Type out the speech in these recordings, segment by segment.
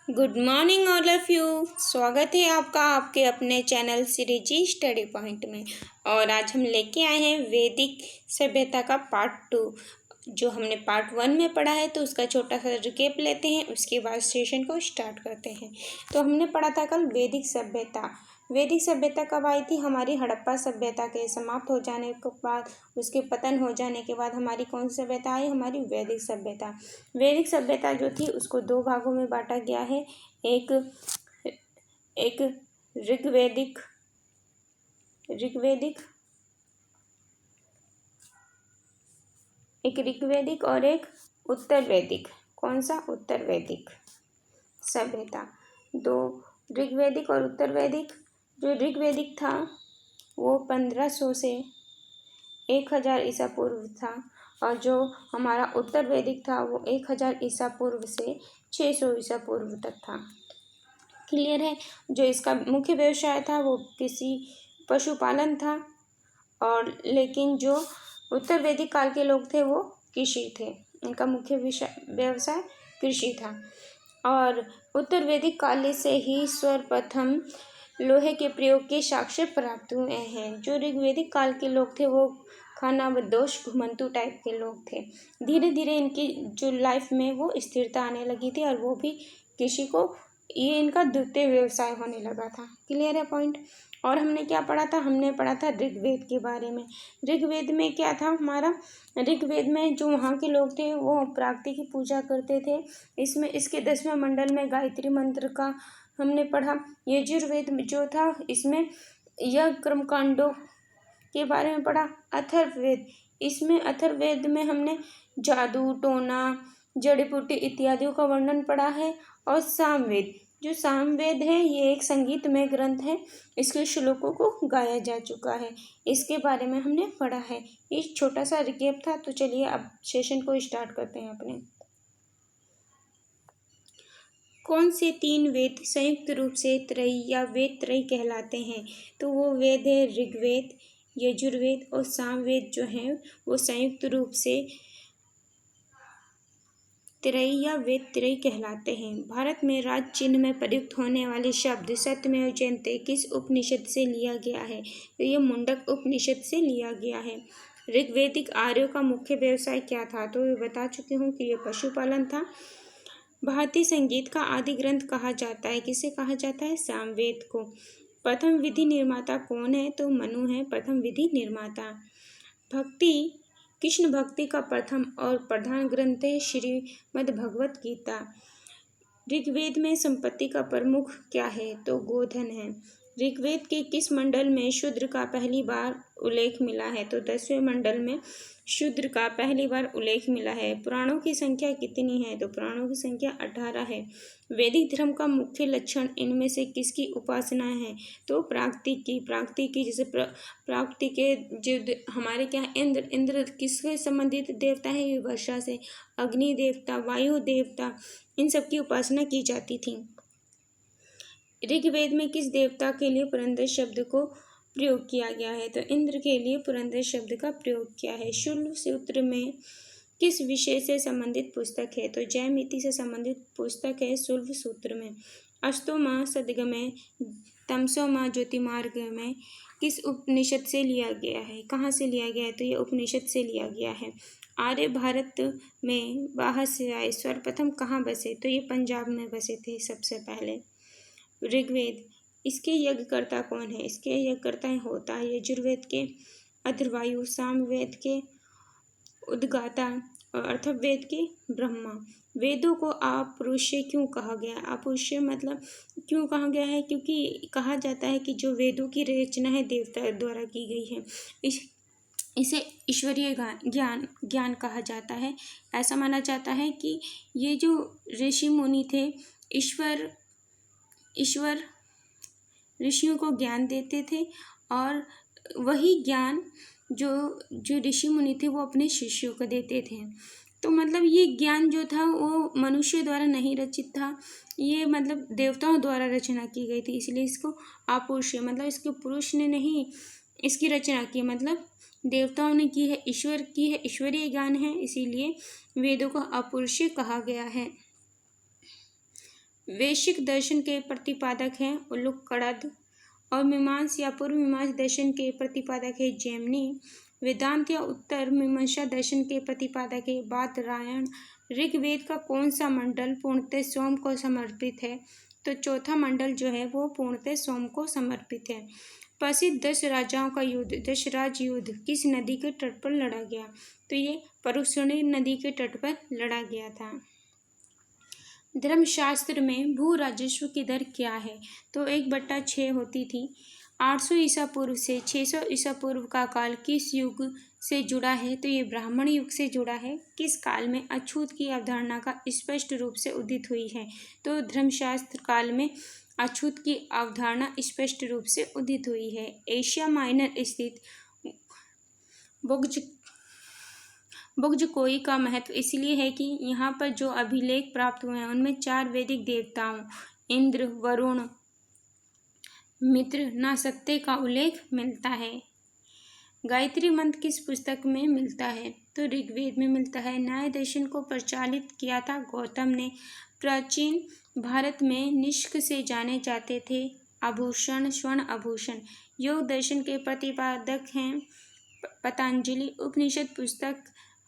Good morning all of you. स्वागत है आपका आपके अपने चैनल सीरीज स्टडी पॉइंट में। और आज हम लेके आए हैं वैदिक सभ्यता का पार्ट 2। जो हमने पार्ट 1 में पढ़ा है तो उसका छोटा सा रिकेप लेते हैं, उसके बाद सेशन को स्टार्ट करते हैं। तो हमने पढ़ा था कल वैदिक सभ्यता। वैदिक सभ्यता कब आई थी? हमारी हड़प्पा सभ्यता के समाप्त हो जाने के बाद, उसके पतन हो जाने के बाद हमारी कौन सी सभ्यता आई? हमारी वैदिक सभ्यता। वैदिक सभ्यता जो थी उसको दो भागों में बांटा गया है। एक एक ऋग्वैदिक ऋग्वैदिक एक ऋग्वैदिक और एक उत्तर वैदिक। कौन सा? उत्तर वैदिक सभ्यता। दो ऋग्वैदिक और उत्तर वैदिक। जो ऋग्वैदिक था वो 1500 से 1000 ईसा पूर्व था, और जो हमारा उत्तर वैदिक था वो 1000 ईसा पूर्व से 600 ईसा पूर्व तक था। क्लियर है? जो इसका मुख्य व्यवसाय था वो कृषि पशुपालन था, और लेकिन जो उत्तर वैदिक काल के लोग थे वो कृषि थे। इनका मुख्य व्यवसाय कृषि था। और उत्तर वैदिक काल से ही सर्वप्रथम लोहे के प्रयोग के साक्ष्य प्राप्त हुए हैं। जो ऋग्वैदिक काल के लोग थे वो खानाबदोश घुमंतू टाइप के लोग थे। धीरे धीरे इनकी जो लाइफ में वो स्थिरता आने लगी थी, और वो भी कृषि को, ये इनका द्वितीय व्यवसाय होने लगा था। क्लियर है पॉइंट? और हमने क्या पढ़ा था? हमने पढ़ा था ऋग्वेद के बारे में। ऋग्वेद में क्या था हमारा? ऋग्वेद में जो वहाँ के लोग थे वो प्रकृति की पूजा करते थे। इसमें इसके 10वें मंडल में गायत्री मंत्र का हमने पढ़ा। यजुर्वेद जो था इसमें यज्ञ कर्मकांडों के बारे में पढ़ा। अथर्ववेद, इसमें अथर्ववेद में हमने जादू टोना जड़ी बूटी इत्यादियों का वर्णन पढ़ा है। और सामवेद, जो सामवेद है ये एक संगीतमय ग्रंथ है। इसके श्लोकों को गाया जा चुका है, इसके बारे में हमने पढ़ा है। ये छोटा सा रिकेप था। तो चलिए अब सेशन को स्टार्ट करते हैं अपने। कौन से 3 वेद संयुक्त रूप से त्रयी या वेद त्रयी कहलाते हैं? तो वो वेद है ऋग्वेद, यजुर्वेद और सामवेद जो हैं वो संयुक्त रूप से त्रयी या वेद त्रयी कहलाते हैं। भारत में राज चिन्ह में प्रयुक्त होने वाले शब्द सत्यमेव जयते किस उपनिषद से लिया गया है? तो ये मुंडक उपनिषद से लिया गया है। ऋग्वैदिक आर्यों का मुख्य व्यवसाय क्या था? तो ये बता चुकी हूँ कि ये पशुपालन था। भारतीय संगीत का आदि ग्रंथ कहा जाता है, किसे कहा जाता है? सामवेद को। प्रथम विधि निर्माता कौन है? तो मनु है प्रथम विधि निर्माता। भक्ति, कृष्ण भक्ति का प्रथम और प्रधान ग्रंथ है श्रीमद् भगवत गीता। ऋग्वेद में संपत्ति का प्रमुख क्या है? तो गोधन है। ऋग्वेद के किस मंडल में शूद्र का पहली बार उल्लेख मिला है? तो 10वें मंडल में शूद्र का पहली बार उल्लेख मिला है। पुराणों की संख्या कितनी है? तो पुराणों की संख्या 18 है। वैदिक धर्म का मुख्य लक्षण इनमें से किसकी उपासना है? तो प्राकृतिक की जैसे प्राकृतिक के जो हमारे क्या इंद्र किससे संबंधित देवता है? ये वर्षा से। अग्नि देवता, वायु देवता, इन सब की उपासना की जाती थी। ऋग्वेद में किस देवता के लिए पुरंदर शब्द को प्रयोग किया गया है? तो इंद्र के लिए पुरंदर शब्द का प्रयोग किया है। शूल सूत्र में किस विषय से संबंधित पुस्तक है? तो जैमिति से संबंधित पुस्तक है शुल्भ सूत्र में। अष्टोमा सदगमय तमसोमा ज्योतिमार्ग में किस उपनिषद से लिया गया है? कहाँ से लिया गया है? तो ये उपनिषद से लिया गया है। आर्य भारत में बाहर से आए सर्वप्रथम कहाँ बसे? तो ये पंजाब में बसे थे सबसे पहले। ऋग्वेद, इसके यज्ञकर्ता कौन है? इसके यज्ञकर्ता होता है यजुर्वेद के अथर्ववायु, सामवेद के उद्गाता और अथर्ववेद के ब्रह्मा। वेदों को अपौरुषेय क्यों कहा गया? अपौरुषेय मतलब क्यों कहा गया है? क्योंकि कहा जाता है कि जो वेदों की रचना है देवता द्वारा की गई है। इसे ईश्वरीय ज्ञान कहा जाता है। ऐसा माना जाता है कि ये जो ऋषि मुनि थे ईश्वर ऋषियों को ज्ञान देते थे, और वही ज्ञान जो ऋषि मुनि थे वो अपने शिष्यों को देते थे। तो मतलब ये ज्ञान जो था वो मनुष्य द्वारा नहीं रचित था, ये मतलब देवताओं द्वारा रचना की गई थी। इसलिए इसको अपौरुषेय, मतलब इसके पुरुष ने नहीं इसकी रचना की, मतलब देवताओं ने की है, ईश्वर की है, ईश्वरीय ज्ञान है, इसीलिए वेदों को अपौरुषेय कहा गया है। वैश्विक दर्शन के प्रतिपादक हैं उल्लूकड़द। और मीमांस या पूर्व मीमांस दर्शन के प्रतिपादक है जैमिनी। वेदांत या उत्तर मीमांसा दर्शन के प्रतिपादक है बादरायण। ऋग्वेद का कौन सा मंडल पूर्णतः सोम को समर्पित है? तो चौथा मंडल जो है वो पूर्णतः सोम को समर्पित है। प्रसिद्ध 10 राजाओं का युद्ध, दशराज युद्ध किस नदी के तट पर लड़ा गया? तो ये परुष्णी नदी के तट पर लड़ा गया था। धर्मशास्त्र में भू राजस्व की दर क्या है? तो 1/6 होती थी। 800 ईसा पूर्व से 600 ईसा पूर्व का काल किस युग से जुड़ा है? तो ये ब्राह्मण युग से जुड़ा है। किस काल में अछूत की अवधारणा का स्पष्ट रूप से उदित हुई है? तो धर्मशास्त्र काल में अछूत की अवधारणा स्पष्ट रूप से उदित हुई है। एशिया माइनर स्थित बुग्जकोई का महत्व इसलिए है कि यहाँ पर जो अभिलेख प्राप्त हुए हैं उनमें 4 वैदिक देवताओं इंद्र, वरुण, मित्र, नासत्य का उल्लेख मिलता है। गायत्री मंत्र किस पुस्तक में मिलता है? तो ऋग्वेद में मिलता है। न्याय दर्शन को प्रचालित किया था गौतम ने। प्राचीन भारत में निष्क से जाने जाते थे आभूषण, स्वर्ण आभूषण। योग दर्शन के प्रतिपादक हैं पतंजलि। उपनिषद पुस्तक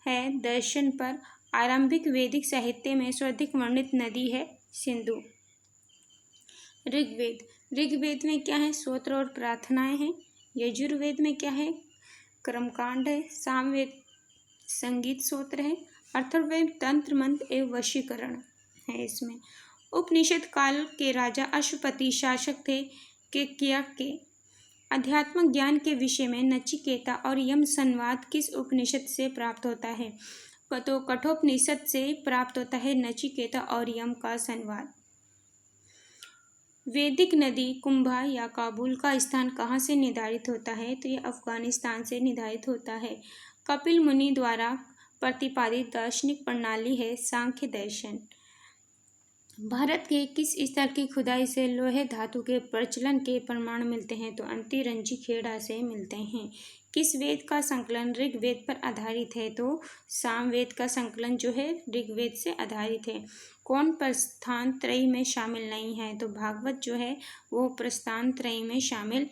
है दर्शन पर। आरंभिक वैदिक साहित्य में सर्वाधिक वर्णित नदी है सिंधु। ऋग्वेद में क्या है? स्तोत्र और प्रार्थनाएं हैं। यजुर्वेद में क्या है? कर्मकांड है। सामवेद संगीत स्तोत्र है। अथर्ववेद तंत्र मंत्र एवं वशीकरण है इसमें। उपनिषद काल के राजा अश्वपति शासक थे के अध्यात्म ज्ञान के विषय में नचिकेता और यम संवाद किस उपनिषद से प्राप्त होता है? तो कठोपनिषद से प्राप्त होता है नचिकेता और यम का संवाद। वैदिक नदी कुंभा या काबुल का स्थान कहाँ से निर्धारित होता है? तो ये अफगानिस्तान से निर्धारित होता है। कपिल मुनि द्वारा प्रतिपादित दार्शनिक प्रणाली है सांख्य दर्शन। भारत के किस स्थल की खुदाई से लोहे धातु के प्रचलन के प्रमाण मिलते हैं? तो अंतिरंजी खेड़ा से मिलते हैं। किस वेद का संकलन ऋग्वेद पर आधारित है? तो सामवेद का संकलन जो है ऋग्वेद से आधारित है। कौन प्रस्थान त्रयी में शामिल नहीं है? तो भागवत जो है वो प्रस्थान त्रयी में शामिल।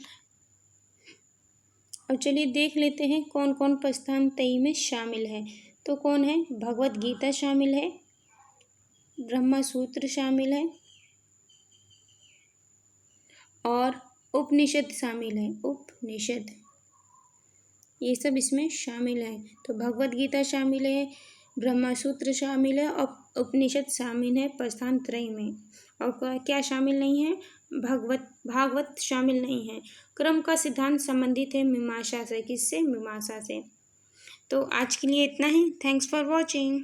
अब चलिए देख लेते हैं कौन कौन प्रस्थान त्रयी में शामिल है। तो कौन है? भगवत गीता शामिल है, ब्रह्मा सूत्र शामिल है और उपनिषद शामिल है। उपनिषद ये सब इसमें शामिल है। तो भगवत गीता शामिल है, ब्रह्मा सूत्र शामिल है और उपनिषद शामिल है प्रस्थान त्रय में। और क्या शामिल नहीं है? भागवत शामिल नहीं है। क्रम का सिद्धांत संबंधित है मीमांसा से। किससे? मीमांसा से। तो आज के लिए इतना ही। Thanks for watching.